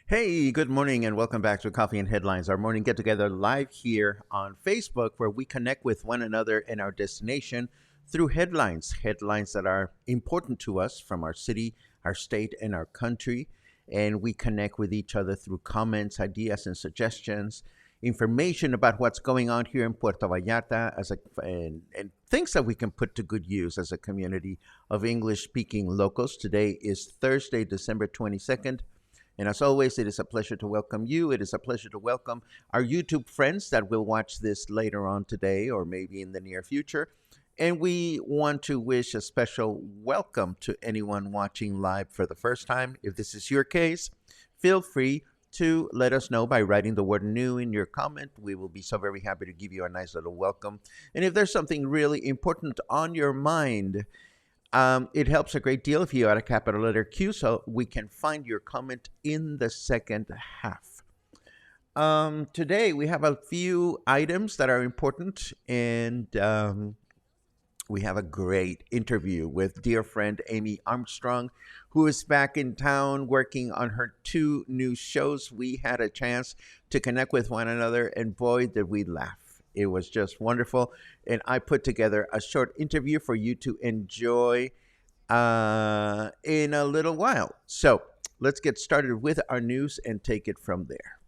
Hey, good morning, and welcome back to Coffee and Headlines, our morning get together live here on Facebook, where we connect with one another and our destination through headlines that are important to us from our city, our state, and our country. And we connect with each other through comments, ideas, and suggestions, information about what's going on here in Puerto Vallarta, and things that we can put to good use as a community of English speaking locals. Today is Thursday, December 22nd. And as always, it is a pleasure to welcome you. It is a pleasure to welcome our YouTube friends that will watch this later on today or maybe in the near future. And we want to wish a special welcome to anyone watching live for the first time. If this is your case, feel free to let us know by writing the word new in your comment. We will be so very happy to give you a nice little welcome. And if there's something really important on your mind, it helps a great deal if you add a capital letter Q so we can find your comment in the second half. Today we have a few items that are important, and we have a great interview with dear friend Amy Armstrong, who is back in town working on her 2 new shows. We had a chance to connect with one another, and boy, did we laugh. It was just wonderful. And I put together a short interview for you to enjoy in a little while. So let's get started with our news and take it from there.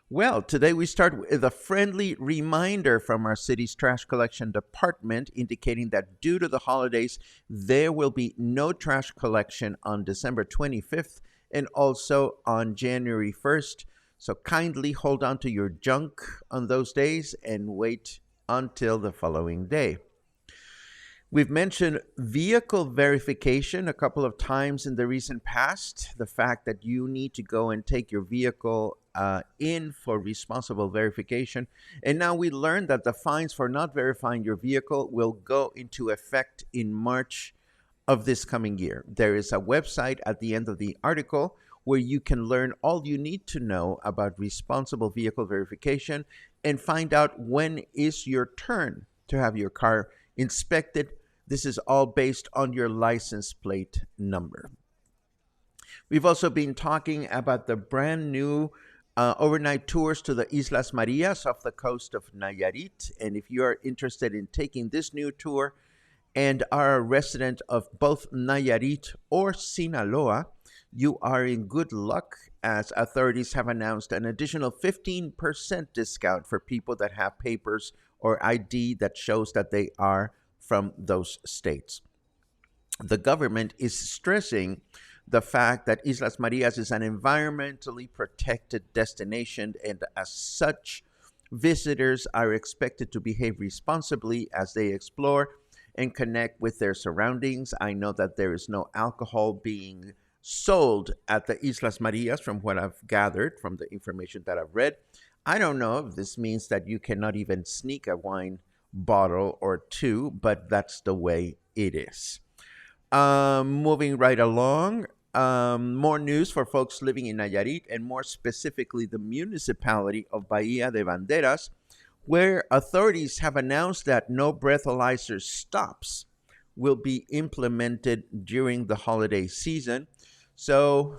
Well, today we start with a friendly reminder from our city's trash collection department indicating that due to the holidays, there will be no trash collection on December 25th and also on January 1st. So kindly hold on to your junk on those days and wait until the following day. We've mentioned vehicle verification a couple of times in the recent past, the fact that you need to go and take your vehicle in for responsible verification. And now we learned that the fines for not verifying your vehicle will go into effect in March of this coming year. There is a website at the end of the article where you can learn all you need to know about responsible vehicle verification and find out when is your turn to have your car inspected. This is all based on your license plate number. We've also been talking about the brand new overnight tours to the Islas Marias off the coast of Nayarit. And if you are interested in taking this new tour and are a resident of both Nayarit or Sinaloa, you are in good luck, as authorities have announced an additional 15% discount for people that have papers or ID that shows that they are from those states. The government is stressing the fact that Islas Marias is an environmentally protected destination, and as such, visitors are expected to behave responsibly as they explore and connect with their surroundings. I know that there is no alcohol being sold at the Islas Marias from what I've gathered from the information that I've read. I don't know if this means that you cannot even sneak a wine bottle or two, but that's the way it is. Moving right along, more news for folks living in Nayarit and more specifically the municipality of Bahía de Banderas, where authorities have announced that no breathalyzer stops will be implemented during the holiday season. So,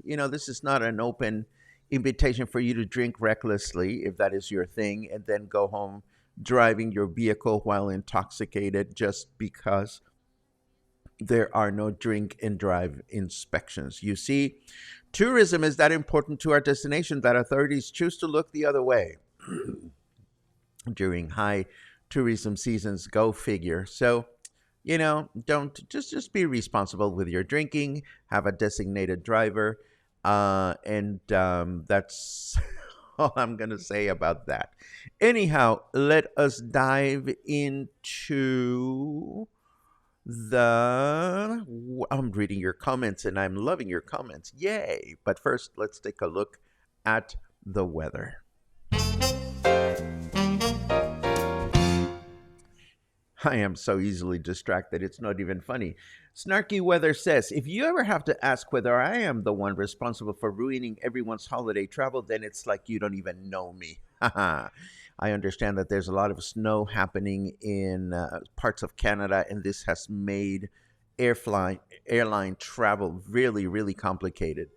this is not an open invitation for you to drink recklessly if that is your thing and then go home driving your vehicle while intoxicated just because there are no drink and drive inspections. You see, tourism is that important to our destination that authorities choose to look the other way during high tourism seasons. Go figure. So, don't just be responsible with your drinking. Have a designated driver, and that's all I'm gonna say about that. Anyhow, let us dive into I'm reading your comments and I'm loving your comments. Yay! But first, let's take a look at the weather. I am so easily distracted, it's not even funny. Snarky Weather says, if you ever have to ask whether I am the one responsible for ruining everyone's holiday travel, then it's like you don't even know me. Haha. I understand that there's a lot of snow happening in parts of Canada, and this has made airline travel really, really complicated.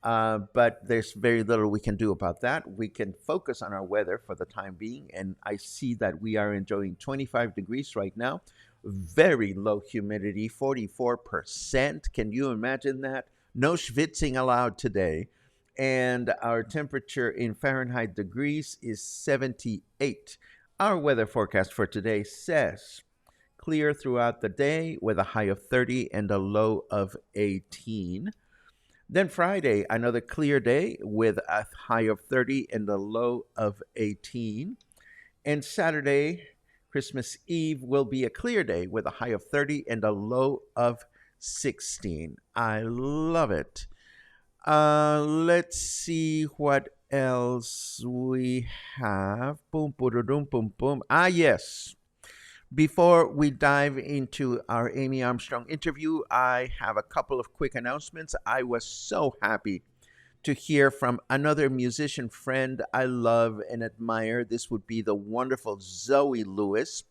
But there's very little we can do about that. We can focus on our weather for the time being, and I see that we are enjoying 25 degrees right now. Very low humidity, 44%. Can you imagine that? No schwitzing allowed today. And our temperature in Fahrenheit degrees is 78. Our weather forecast for today says clear throughout the day with a high of 30 and a low of 18. Then Friday, another clear day with a high of 30 and a low of 18. And Saturday, Christmas Eve, will be a clear day with a high of 30 and a low of 16. I love it. Let's see what else we have. Boom, boom, boom, boom. Ah, yes. Before we dive into our Amy Armstrong interview, I have a couple of quick announcements. I was so happy to hear from another musician friend I love and admire. This would be the wonderful Zoe Lewis,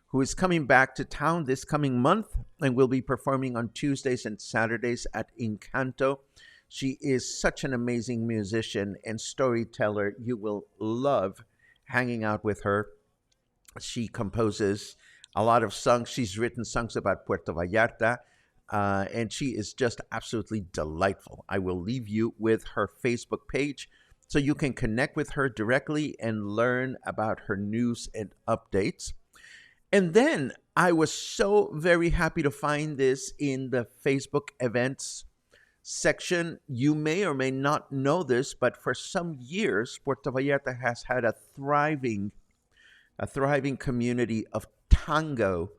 who is coming back to town this coming month and will be performing on Tuesdays and Saturdays at Encanto. She is such an amazing musician and storyteller. You will love hanging out with her. She composes a lot of songs. She's written songs about Puerto Vallarta, and she is just absolutely delightful. I will leave you with her Facebook page so you can connect with her directly and learn about her news and updates. And then I was so very happy to find this in the Facebook events section. You may or may not know this, but for some years, Puerto Vallarta has had a thriving community of tango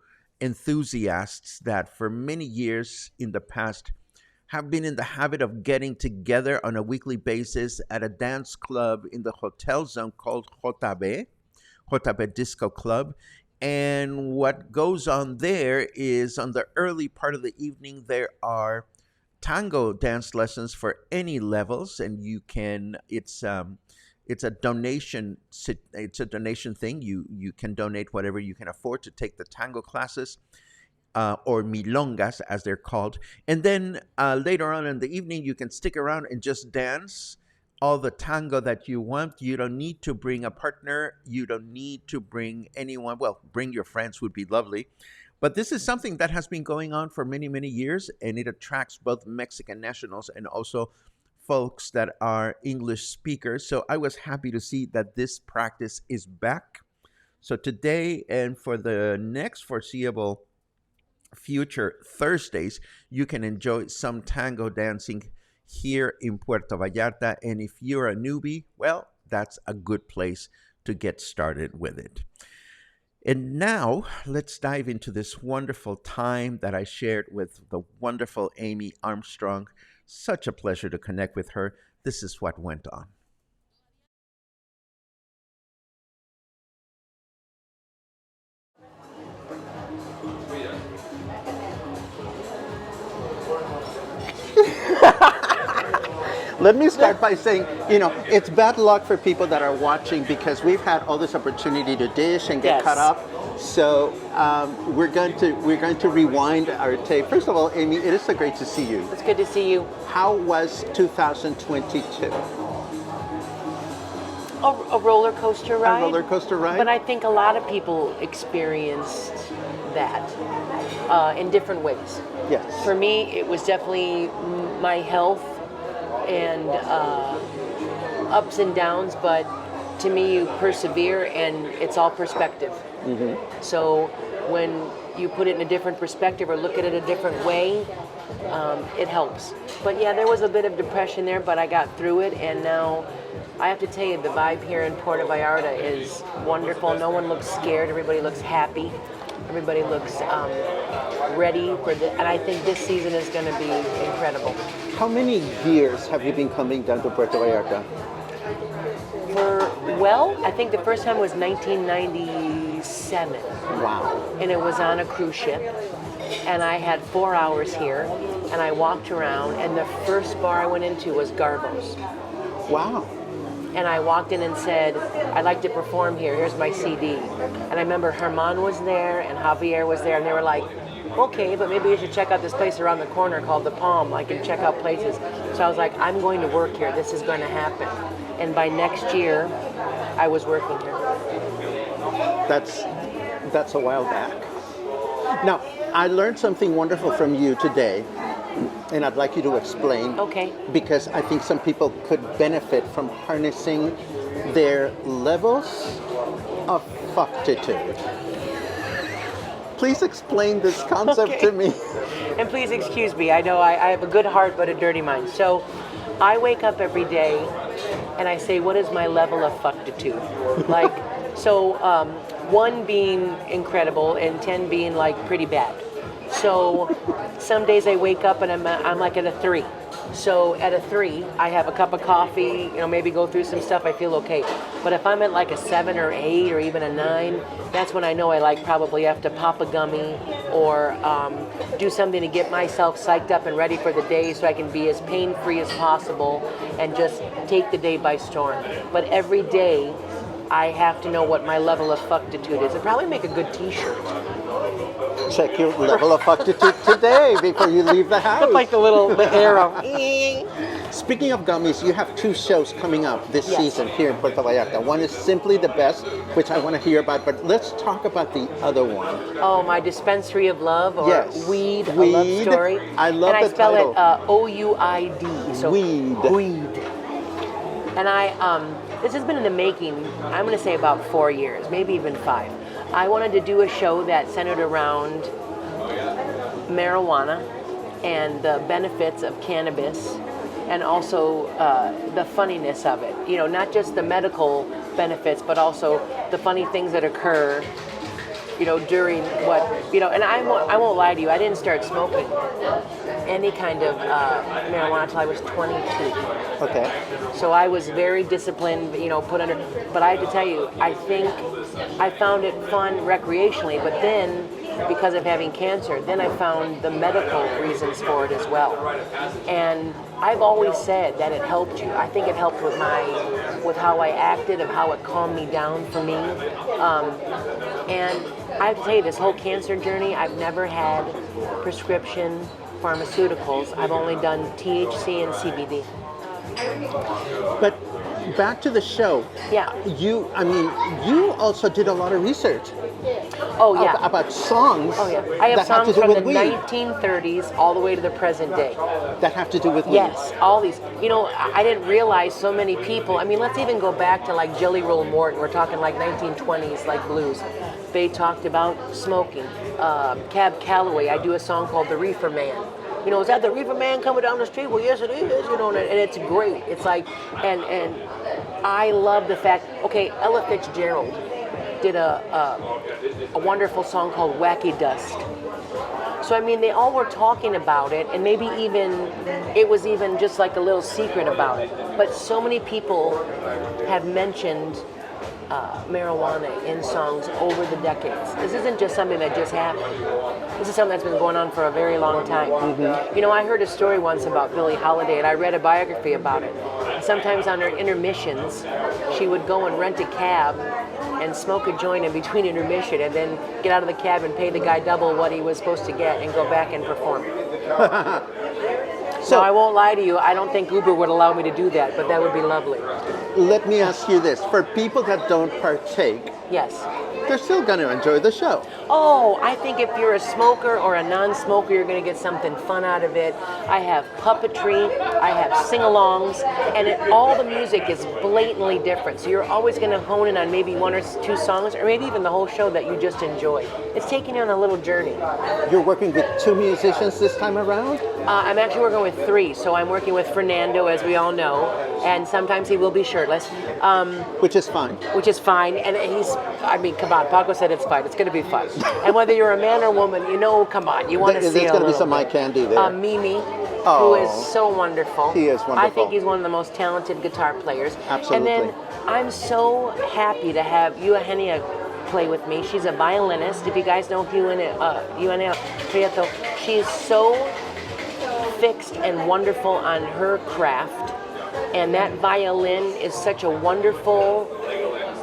enthusiasts that for many years in the past have been in the habit of getting together on a weekly basis at a dance club in the hotel zone called JB Disco Club. And what goes on there is on the early part of the evening, there are tango dance lessons for any levels, and you can, it's a donation. It's a donation thing. You can donate whatever you can afford to take the tango classes, or milongas as they're called. And then later on in the evening, you can stick around and just dance all the tango that you want. You don't need to bring a partner. You don't need to bring anyone. Well, bring your friends would be lovely. But this is something that has been going on for many, many years, and it attracts both Mexican nationals and also folks that are English speakers. So I was happy to see that this practice is back. So today and for the next foreseeable future Thursdays, you can enjoy some tango dancing here in Puerto Vallarta. And if you're a newbie, well, that's a good place to get started with it. And now let's dive into this wonderful time that I shared with the wonderful Amy Armstrong. Such a pleasure to connect with her. This is what went on. let me start by saying, it's bad luck for people that are watching because we've had all this opportunity to dish and get caught up. So we're going to rewind our tape. First of all, Amy, it is so great to see you. It's good to see you. How was 2022? A roller coaster ride. A roller coaster ride. But I think a lot of people experienced that in different ways. Yes. For me, it was definitely my health and ups and downs, but to me, you persevere and it's all perspective. Mm-hmm. So when you put it in a different perspective or look at it a different way, it helps. But yeah, there was a bit of depression there, but I got through it, and now I have to tell you, the vibe here in Puerto Vallarta is wonderful. No one looks scared. Everybody looks happy. Everybody looks ready for this, and I think this season is going to be incredible. How many years have you been coming down to Puerto Vallarta? I think the first time was 1997. Wow. And it was on a cruise ship. And I had 4 hours here, and I walked around, and the first bar I went into was Garbo's. Wow. And I walked in and said, I'd like to perform here, here's my CD. And I remember Herman was there, and Javier was there, and they were like, okay, but maybe you should check out this place around the corner called The Palm. I can check out places. So I was like, I'm going to work here, this is going to happen. And by next year, I was working here. That's a while back. Now, I learned something wonderful from you today, and I'd like you to explain. Okay. Because I think some people could benefit from harnessing their levels of fucktitude. Please explain this concept to me. And please excuse me. I know I have a good heart but a dirty mind. So I wake up every day and I say, what is my level of fucktitude? Like, so 1 being incredible and 10 being like pretty bad. So some days I wake up and I'm like at a 3. So at a 3, I have a cup of coffee, maybe go through some stuff, I feel okay. But if I'm at like a 7 or 8 or even a 9, that's when I know I probably have to pop a gummy or do something to get myself psyched up and ready for the day so I can be as pain-free as possible and just take the day by storm. But every day, I have to know what my level of fucktitude is. It'd probably make a good t-shirt. Check your level of fucktitude today before you leave the house. Look like the arrow. Speaking of gummies, you have 2 shows coming up this season here in Puerto Vallarta. One is Simply the Best, which I want to hear about, but let's talk about the other one. Oh, my Dispensary of Love, or Weed, a love story. I love the title. And I spell it O-U-I-D. So Weed. Weed. And this has been in the making, I'm going to say about 4 years, maybe even 5. I wanted to do a show that centered around marijuana and the benefits of cannabis and also the funniness of it. Not just the medical benefits, but also the funny things that occur, during and I won't lie to you, I didn't start smoking any kind of marijuana until I was 22. Okay. So I was very disciplined, put under, but I have to tell you, I think I found it fun recreationally, but then because of having cancer, then I found the medical reasons for it as well. And I've always said that it helped you. I think it helped with how I acted, of how it calmed me down for me. And I have to tell you, this whole cancer journey, I've never had prescription pharmaceuticals. I've only done THC and CBD. But back to the show. Yeah. You also did a lot of research. Oh, yeah. About songs. Oh, yeah. I have songs from the 1930s all the way to the present day. That have to do with weed. Yes, all these. I didn't realize so many people. Let's even go back to like Jelly Roll Morton. We're talking like 1920s, like blues. They talked about smoking. Cab Calloway, I do a song called The Reefer Man. Is that the reefer man coming down the street? Well, yes, it is. And it's great. It's like, and I love the fact. Okay, Ella Fitzgerald did a wonderful song called Wacky Dust. So they all were talking about it, and maybe even it was even just like a little secret about it. But so many people have mentioned marijuana in songs over the decades. This isn't just something that just happened. This is something that's been going on for a very long time. You know, I heard a story once about Billie Holiday, and I read a biography about it. Sometimes on her intermissions, she would go and rent a cab and smoke a joint in between intermission, and then get out of the cab and pay the guy double what he was supposed to get and go back and perform. So I won't lie to you, I don't think Uber would allow me to do that, but that would be lovely. Let me ask you this. For people that don't partake, Yes. they're still going to enjoy the show. Oh, I think if you're a smoker or a non-smoker, you're going to get something fun out of it. I have puppetry, I have sing-alongs, and all the music is blatantly different. So you're always going to hone in on maybe one or two songs, or maybe even the whole show that you just enjoy. It's taking you on a little journey. You're working with 2 musicians this time around? I'm actually working with 3. So I'm working with Fernando, as we all know, and sometimes he will be shirtless. Which is fine. Which is fine, and come on, Paco said it's fine. It's going to be fun. And whether you're a man or woman, come on, you want to see There's going to be some eye candy there. Mimi, who is so wonderful. He is wonderful. I think he's one of the most talented guitar players. Absolutely. And then I'm so happy to have Eugenia play with me. She's a violinist. If you guys know Eugenia Prieto, she is so fixed and wonderful on her craft. And that violin is such a wonderful,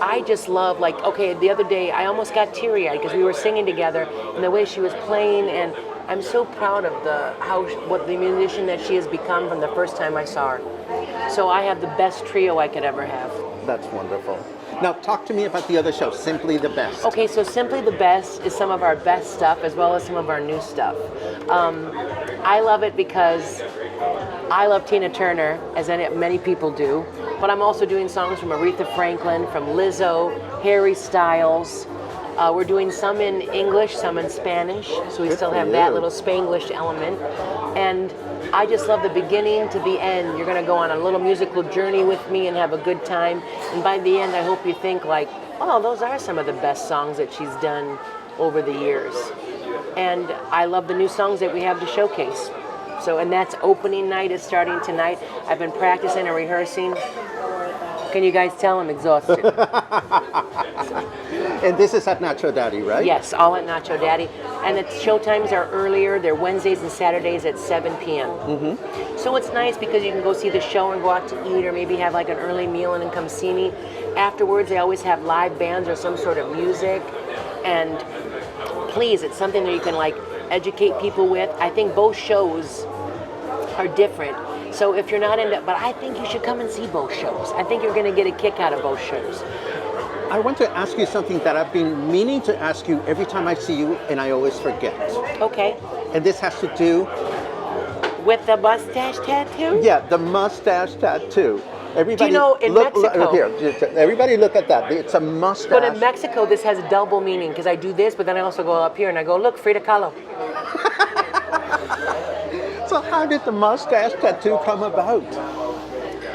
I just love, the other day I almost got teary-eyed because we were singing together and the way she was playing, and I'm so proud of what the musician that she has become from the first time I saw her. So I have the best trio I could ever have. That's wonderful. Now talk to me about the other show, Simply the Best. Okay, so Simply the Best is some of our best stuff as well as some of our new stuff. I love it because I love Tina Turner, as many people do, but I'm also doing songs from Aretha Franklin, from Lizzo, Harry Styles. We're doing some in English, some in Spanish, so we still have that little Spanglish element. And I just love the beginning to the end. You're going to go on a little musical journey with me and have a good time. And by the end, I hope you think those are some of the best songs that she's done over the years. And I love the new songs that we have to showcase. And that's opening night is starting tonight. I've been practicing and rehearsing. Can you guys tell I'm exhausted? And this is at Nacho Daddy, right? Yes, all at Nacho Daddy. And the show times are earlier. They're Wednesdays and Saturdays at 7 p.m. So it's nice because you can go see the show and go out to eat, or maybe have an early meal and then come see me. Afterwards, they always have live bands or some sort of music. And please, it's something that you can educate people with. I think both shows are different. So if you're not into, but I think you should come and see both shows. I think you're going to get a kick out of both shows. I want to ask you something that I've been meaning to ask you every time I see you, and I always forget. Okay. And this has to do with the mustache tattoo? Yeah, the mustache tattoo. Everybody, do you know, in Mexico, here, everybody look at that. It's a mustache. But in Mexico, this has a double meaning, because I do this, but then I also go up here and I go, look, Frida Kahlo. So how did the mustache tattoo come about?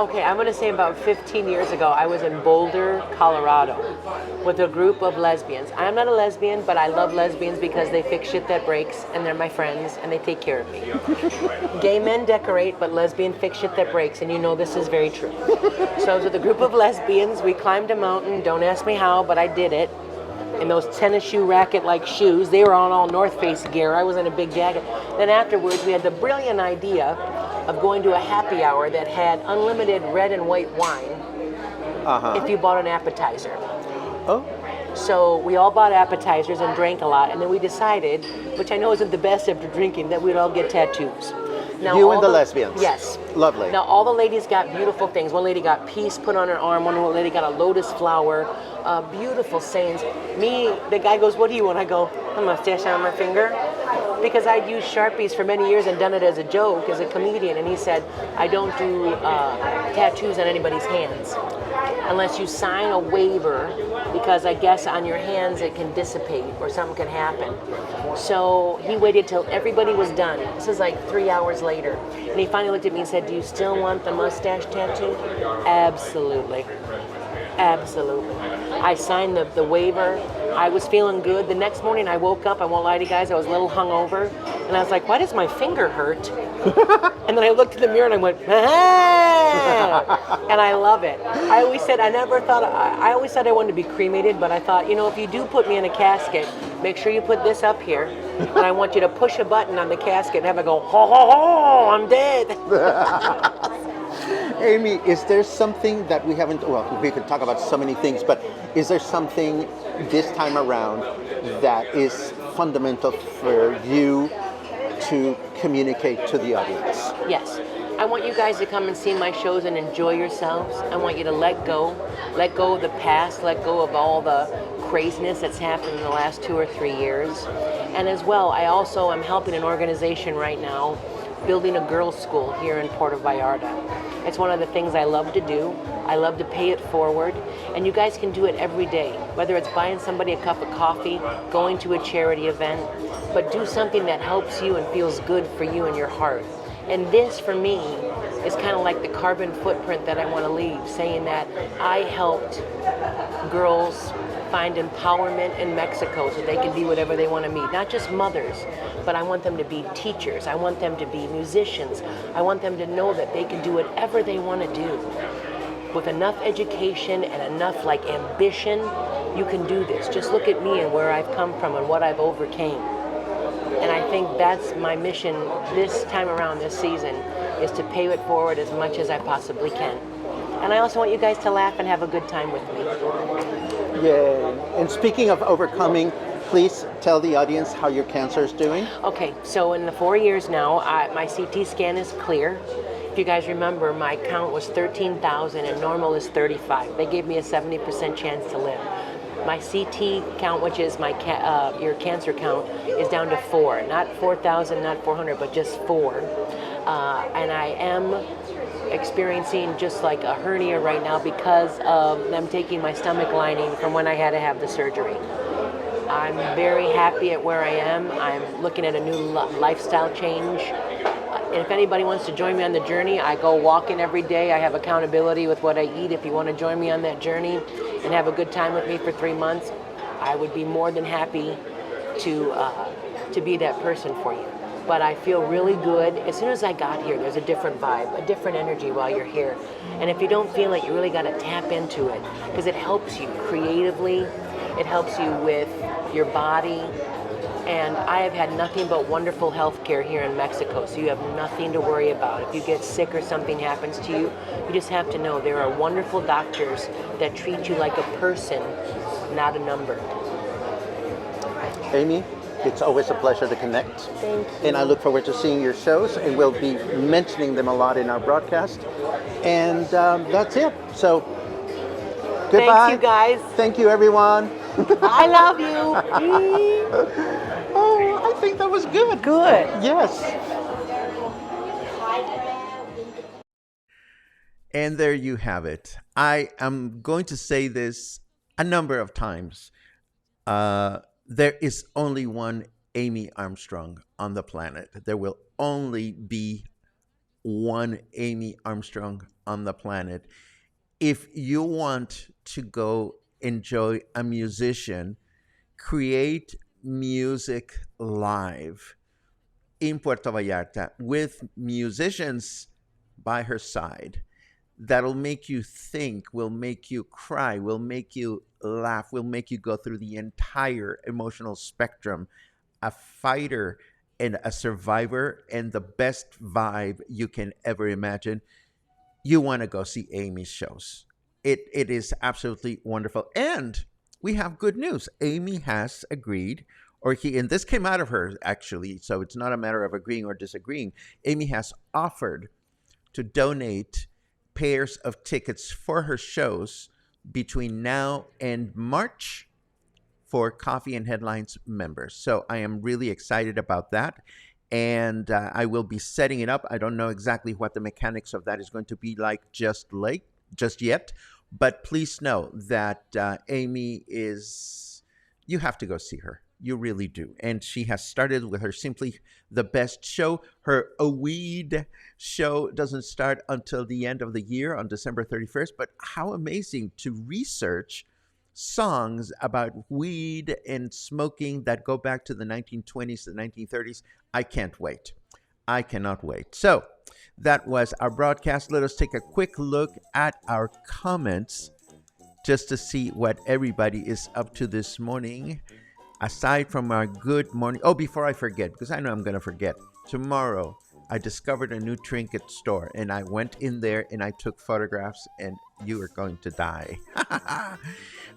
Okay, I'm going to say about 15 years ago, I was in Boulder, Colorado, with a group of lesbians. I'm not a lesbian, but I love lesbians because they fix shit that breaks, and they're my friends, and they take care of me. Gay men decorate, but lesbian fix shit that breaks, and you know this is very true. So I was with a group of lesbians. We climbed a mountain. Don't ask me how, but I did it. In those tennis shoe racket-like shoes. They were on all North Face gear. I was in a big jacket. Then afterwards, we had the brilliant idea of going to a happy hour that had unlimited red and white wine if you bought an appetizer. Oh. So we all bought appetizers and drank a lot, and then we decided, which I know isn't the best after drinking, that we'd all get tattoos. Now, you and the lesbians? Yes. Lovely. Now, all the ladies got beautiful things. One lady got peace put on her arm. One lady got a lotus flower. Beautiful sayings. Me, the guy goes, what do you want? I go, a mustache on my finger. Because I'd used Sharpies for many years and done it as a joke, as a comedian. And he said, I don't do tattoos on anybody's hands unless you sign a waiver, because I guess on your hands it can dissipate or something can happen. So he waited till everybody was done. This is 3 hours later. And he finally looked at me and said, do you still want the mustache tattoo? Absolutely. Absolutely. I signed the waiver. I was feeling good. The next morning I woke up, I won't lie to you guys, I was a little hungover, and I was like, why does my finger hurt? And then I looked in the mirror and I went, ah! And I love it. I always said I always said I wanted to be cremated, but I thought, if you do put me in a casket, make sure you put this up here, and I want you to push a button on the casket and have it go, ho, ho, ho, I'm dead. Amy, is there something that we haven't, well, we could talk about so many things, but is there something this time around that is fundamental for you to communicate to the audience? Yes. I want you guys to come and see my shows and enjoy yourselves. I want you to let go of the past, let go of all the craziness that's happened in the last 2 or 3 years. And as well, I also am helping an organization right now building a girls' school here in Puerto Vallarta. It's one of the things I love to do. I love to pay it forward, and you guys can do it every day, whether it's buying somebody a cup of coffee, going to a charity event, but do something that helps you and feels good for you and your heart. And this, for me, is kind of like the carbon footprint that I want to leave, saying that I helped girls find empowerment in Mexico so they can be whatever they want to be. Not just mothers, but I want them to be teachers. I want them to be musicians. I want them to know that they can do whatever they want to do. With enough education and enough ambition, you can do this. Just look at me and where I've come from and what I've overcame. And I think that's my mission this time around this season, is to pay it forward as much as I possibly can. And I also want you guys to laugh and have a good time with me. Yay. And speaking of overcoming, please tell the audience how your cancer is doing. Okay, so in the 4 years now, my CT scan is clear. If you guys remember, my count was 13,000 and normal is 35. They gave me a 70% chance to live. My CT count, which is your cancer count, is down to 4. Not 4,000, not 400, but just 4. And I am experiencing just like a hernia right now because of them taking my stomach lining from when I had to have the surgery. I'm very happy at where I am. I'm looking at a new lifestyle change. And if anybody wants to join me on the journey, I go walking every day. I have accountability with what I eat. If you want to join me on that journey and have a good time with me for 3 months, I would be more than happy to be that person for you. But I feel really good. As soon as I got here, there's a different vibe, a different energy while you're here. And if you don't feel it, you really got to tap into it, because it helps you creatively. It helps you with your body. And I have had nothing but wonderful health care here in Mexico, so you have nothing to worry about. If you get sick or something happens to you, you just have to know there are wonderful doctors that treat you like a person, not a number. Amy, it's always a pleasure to connect. Thank you. And I look forward to seeing your shows, and we'll be mentioning them a lot in our broadcast. And that's it. So, goodbye. Thank you, guys. Thank you, everyone. I love you. Oh, I think that was good. Good. Yes. And there you have it. I am going to say this a number of times. There is only one Amy Armstrong on the planet. There will only be one Amy Armstrong on the planet. If you want to go enjoy a musician, create music live in Puerto Vallarta with musicians by her side, that'll make you think, will make you cry, will make you laugh, will make you go through the entire emotional spectrum. A fighter and a survivor and the best vibe you can ever imagine. You want to go see Amy's shows. It is absolutely wonderful. And we have good news. Amy has agreed, and this came out of her actually, so it's not a matter of agreeing or disagreeing. Amy has offered to donate pairs of tickets for her shows between now and March for Coffee and Headlines members. So I am really excited about that. And I will be setting it up. I don't know exactly what the mechanics of that is going to be like just yet. But please know that Amy you have to go see her. You really do. And she has started with her Simply the Best show. Her A Weed show doesn't start until the end of the year on December 31st. But how amazing to research songs about weed and smoking that go back to the 1920s, the 1930s. I can't wait. I cannot wait. So that was our broadcast. Let us take a quick look at our comments just to see what everybody is up to this morning. Aside from our good morning. Oh, before I forget, because I know I'm going to forget. Tomorrow, I discovered a new trinket store, and I went in there and I took photographs, and you are going to die.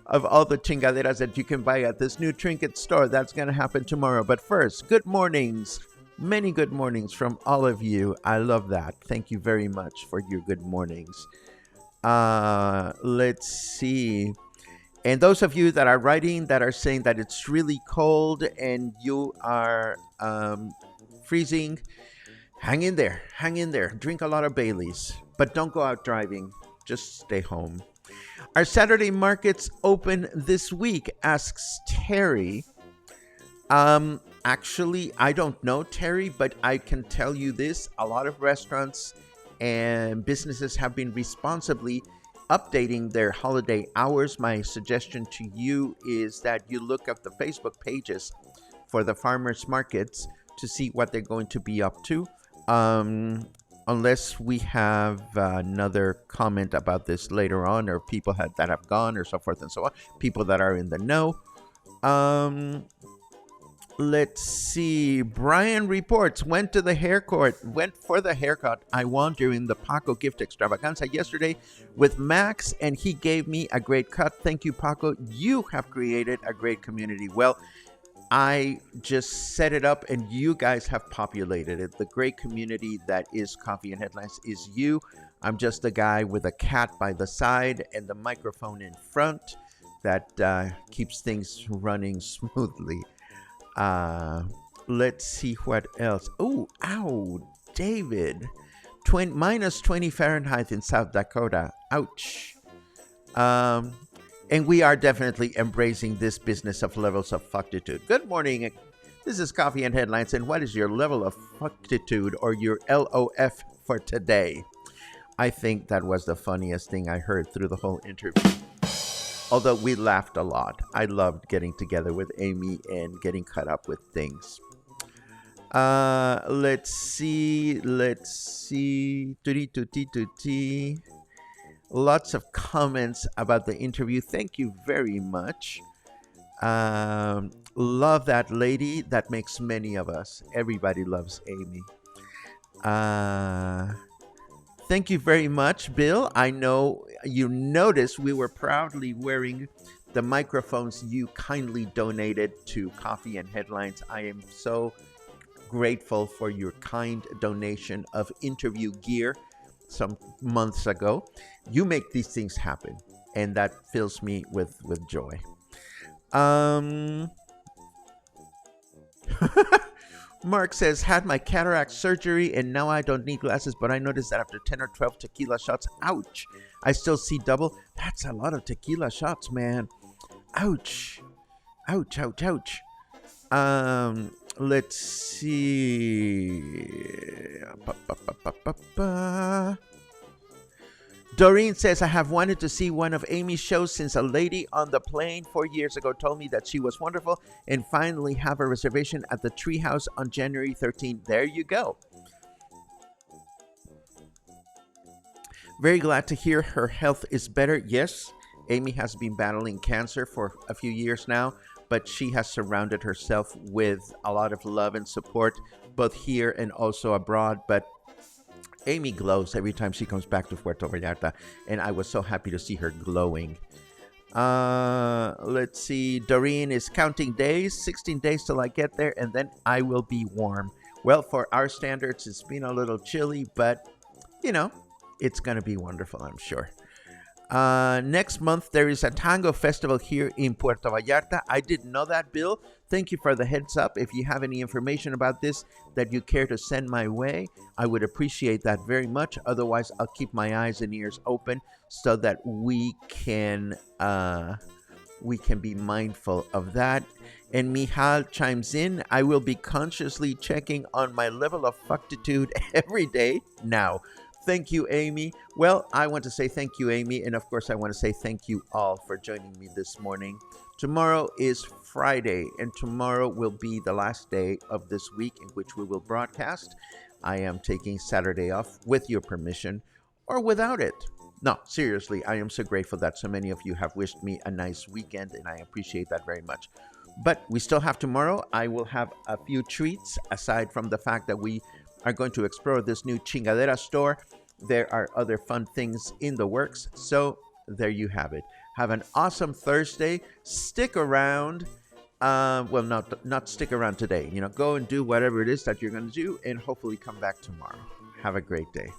Of all the chingaderas that you can buy at this new trinket store, that's going to happen tomorrow. But first, good mornings. Many good mornings from all of you. I love that. Thank you very much for your good mornings. Let's see. And those of you that are writing that are saying that it's really cold and you are freezing, hang in there. Hang in there. Drink a lot of Baileys. But don't go out driving. Just stay home. Are Saturday markets open this week? Asks Terry. Actually, I don't know, Terry, but I can tell you this. A lot of restaurants and businesses have been responsibly updating their holiday hours. My suggestion to you is that you look at the Facebook pages for the farmers markets to see what they're going to be up to. Unless we have another comment about this later on, or people that have gone, or so forth and so on, people that are in the know. Let's see. Brian reports, went for the haircut I won during the Paco gift extravaganza yesterday with Max, and he gave me a great cut. Thank you, Paco. You have created a great community. Well, I just set it up and you guys have populated it. The great community that is Coffee and Headlines is you. I'm just a guy with a cat by the side and the microphone in front that keeps things running smoothly. Let's see what else. Oh, ow, David. Minus 20 Fahrenheit in South Dakota. Ouch. And we are definitely embracing this business of levels of fucktitude. Good morning. This is Coffee and Headlines. And what is your level of fucktitude, or your LOF for today? I think that was the funniest thing I heard through the whole interview. Although we laughed a lot. I loved getting together with Amy and getting caught up with things. Let's see. Lots of comments about the interview. Thank you very much. Love that lady. That makes many of us. Everybody loves Amy. Thank you very much, Bill. I know you noticed we were proudly wearing the microphones you kindly donated to Coffee and Headlines. I am so grateful for your kind donation of interview gear some months ago. You make these things happen, and that fills me with joy. Mark says, had my cataract surgery and now I don't need glasses, but I noticed that after 10 or 12 tequila shots, ouch, I still see double. That's a lot of tequila shots, man. Ouch. Ouch, ouch, ouch. Let's see. Doreen says, I have wanted to see one of Amy's shows since a lady on the plane 4 years ago told me that she was wonderful, and finally have a reservation at the Treehouse on January 13th. There you go. Very glad to hear her health is better. Yes, Amy has been battling cancer for a few years now, but she has surrounded herself with a lot of love and support, both here and also abroad. But Amy glows every time she comes back to Puerto Vallarta, and I was so happy to see her glowing. Let's see. Doreen is counting days, 16 days till I get there, and then I will be warm. Well, for our standards, it's been a little chilly, but, you know, it's going to be wonderful, I'm sure. Next month, there is a tango festival here in Puerto Vallarta. I didn't know that, Bill. Thank you for the heads up. If you have any information about this that you care to send my way, I would appreciate that very much. Otherwise, I'll keep my eyes and ears open so that we can be mindful of that. And Michal chimes in, I will be consciously checking on my level of fucktitude every day now. Thank you, Amy. Well, I want to say thank you, Amy. And of course, I want to say thank you all for joining me this morning. Tomorrow is Friday, and tomorrow will be the last day of this week in which we will broadcast. I am taking Saturday off with your permission or without it. No, seriously, I am so grateful that so many of you have wished me a nice weekend, and I appreciate that very much. But we still have tomorrow. I will have a few treats aside from the fact that we are going to explore this new Chingadera store. There are other fun things in the works. So there you have it. Have an awesome Thursday. Stick around. Well, not stick around today. Go and do whatever it is that you're going to do, and hopefully come back tomorrow. Have a great day.